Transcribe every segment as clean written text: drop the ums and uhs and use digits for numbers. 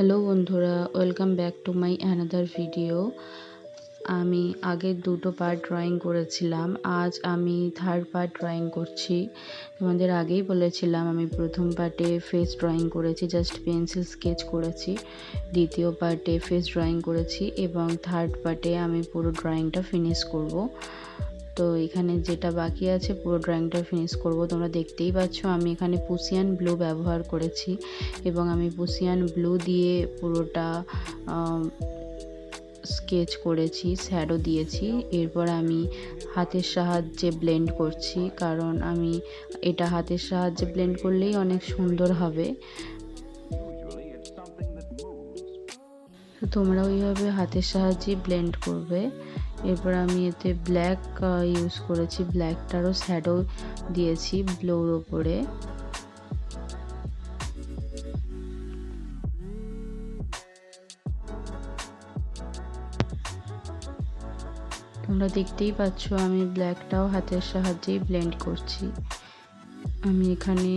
Hello বন্ধুরা, welcome back to my another video. আমি আগের দুটো পার্ট ড্রয়িং করেছিলাম, আজ আমি থার্ড পার্ট ড্রয়িং করছি। তোমাদের আগেই বলেছিলাম আমি প্রথম পার্টে ফেস ড্রয়িং করেছি, জাস্ট পেন্সিল স্কেচ করেছি। দ্বিতীয় পার্টে ফেস ড্রয়িং করেছি এবং থার্ড পার্টে আমি পুরো ড্রয়িংটা ফিনিশ করব। তো এখানে যেটা বাকি আছে পুরো ড্রয়িংটা ফিনিশ করব। তোমরা দেখতেই পাচ্ছ আমি এখানে পুসিয়ান ব্লু ব্যবহার করেছি এবং আমি পুসিয়ান ব্লু দিয়ে পুরোটা স্কেচ করেছি, শ্যাডো দিয়েছি। এরপর আমি হাতের সাহায্যে ব্লেন্ড করছি, কারণ আমি এটা হাতের সাহায্যে ব্লেন্ড করলেই অনেক সুন্দর হবে। তো তোমরা ওইভাবে হাতের সাহায্যে ব্লেন্ড করবে। এরপর আমি এতে ব্ল্যাক ইউজ করেছি, ব্ল্যাকটারও শ্যাডো দিয়েছি ব্লুর ওপরে। তোমরা দেখতেই পাচ্ছ আমি ব্ল্যাকটাও হাতের সাহায্যেই ব্লেন্ড করছি। আমি এখানে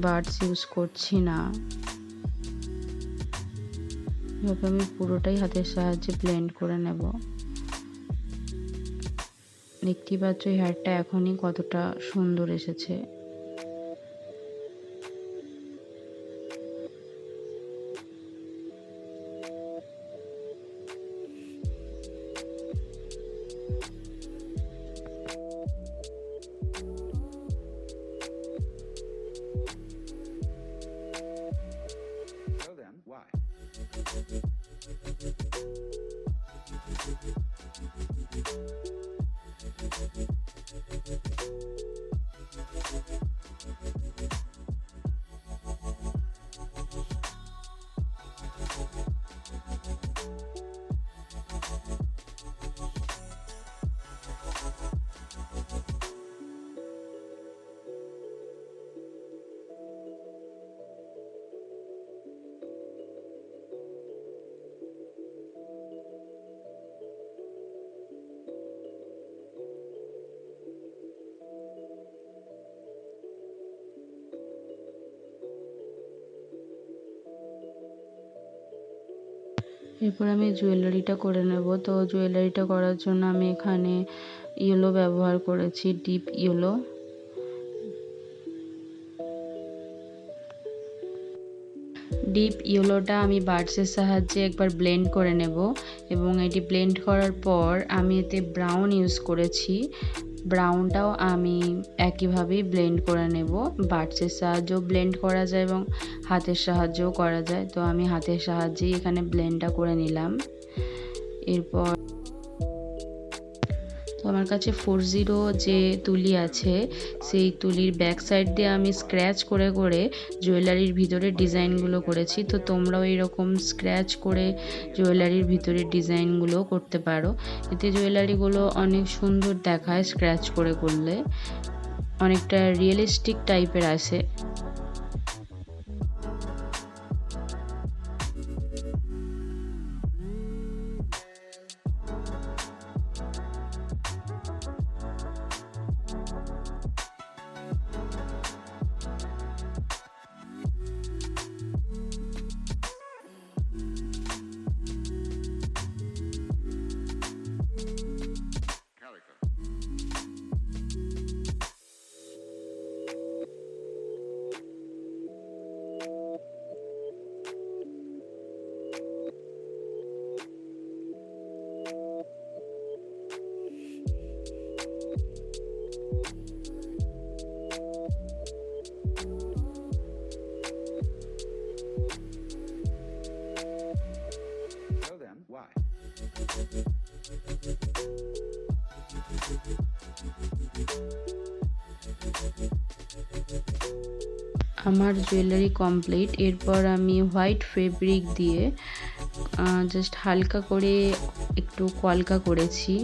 বার্ডস ইউজ করছি না, এভাবে আমি পুরোটাই হাতের সাহায্যে ব্লেন্ড করে নেব। দেখতেই পাচ্ছ হেয়ারটা এখনই কতটা সুন্দর এসেছে। এরপর আমি জুয়েলারিটা করে নেব। তো জুয়েলারিটা করার জন্য আমি এখানে ইয়েলো ব্যবহার করেছি, ডিপ ইয়েলো। ডিপ ইয়েলোটা আমি বার্ডসের সাহায্যে একবার ব্লেন্ড করে নেব এবং এটি ব্লেন্ড করার পর আমি এতে ব্রাউন ইউজ করেছি। ব্রাউনটাও আমি একইভাবেই ব্লেন্ড করে নেব। বার্ডসের সাহায্যেও ব্লেন্ড করা যায় এবং হাতের সাহায্যেও করা যায়, তো আমি হাতের সাহায্যেই এখানে ব্লেন্ডটা করে নিলাম। এরপর তো আমার কাছে 40 যে তুলি আছে, সেই তুলির ব্যাক সাইড দিয়ে আমি স্ক্র্যাচ করে করে জুয়েলারির ভিতরে ডিজাইনগুলো করেছি। তো তোমরাও এরকম স্ক্র্যাচ করে জুয়েলারির ভিতরে ডিজাইনগুলো করতে পারো, এতে জুয়েলারিগুলো অনেক সুন্দর দেখায়। স্ক্র্যাচ করে করলে অনেকটা রিয়েলিস্টিক টাইপের আসে। আমার জুয়েলারি কমপ্লিট। এরপর আমি হোয়াইট ফেব্রিক দিয়ে জাস্ট হালকা করে একটু কলকা করেছি।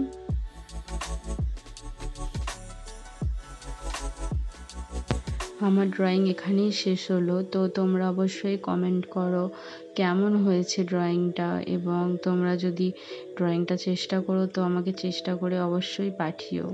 আমার ড্রয়িং এখানেই শেষ হলো। তো তোমরা অবশ্যই কমেন্ট করো কেমন হয়েছে ড্রয়িংটা, এবং তোমরা যদি ড্রয়িংটা চেষ্টা করো তো আমাকে চেষ্টা করে অবশ্যই পাঠিও।